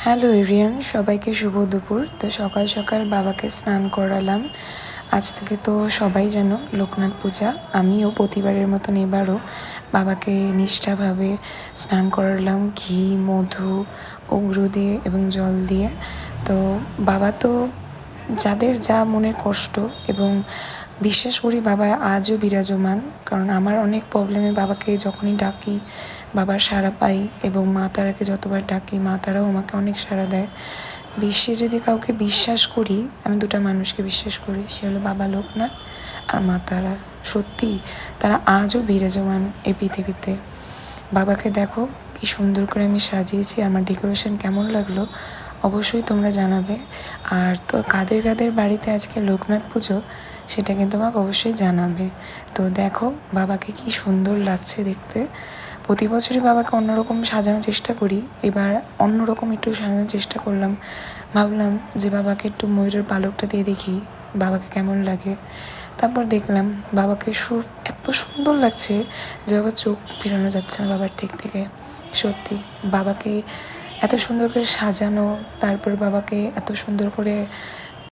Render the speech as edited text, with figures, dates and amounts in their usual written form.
Hello everyone, সবাইকে শুভ দুপুর। তো সকাল সকাল বাবাকে স্নান করালাম। আজ থেকে তো সবাই যেন লোকনাথ পূজা, আমিও প্রতিবারের মতন এবারও বাবাকে নিষ্ঠাভাবে স্নান করালাম ঘি, মধু, অগ্রু দিয়ে এবং জল দিয়ে। তো বাবা তো যাদের যা মনের কষ্ট, এবং বিশ্বাস করি বাবা আজও বিরাজমান। কারণ আমার অনেক প্রবলেমে বাবাকে যখনই ডাকি বাবার সাড়া পাই, এবং মা তারাকে যতবার ডাকি মা তারাও আমাকে অনেক সাড়া দেয়। বিশ্বে যদি কাউকে বিশ্বাস করি, আমি দুটো মানুষকে বিশ্বাস করি, সে হলো বাবা লোকনাথ আর মা তারা। সত্যি তারা আজও বিরাজমান এই পৃথিবীতে। বাবাকে দেখো কি সুন্দর করে আমি সাজিয়েছি, আমার ডেকোরেশন কেমন লাগলো অবশ্যই তোমরা জানাবে। আর তো কাদের কাদের বাড়িতে আজকে লোকনাথ পুজো সেটা কিন্তু আমাকে অবশ্যই জানাবে। তো দেখো বাবাকে কি সুন্দর লাগছে দেখতে। প্রতি বছরই বাবাকে অন্যরকম সাজানোর চেষ্টা করি, এবার অন্যরকম একটু সাজানোর চেষ্টা করলাম। ভাবলাম যে বাবাকে একটু ময়ূরের পালকটা দিয়ে দেখি বাবাকে কেমন লাগে। তারপর দেখলাম বাবাকে এত সুন্দর লাগছে যে বাবার চোখ ফেরানো যাচ্ছে না বাবার থেকে। সত্যি বাবাকে এত সুন্দর করে সাজানো, তারপর বাবাকে এত সুন্দর করে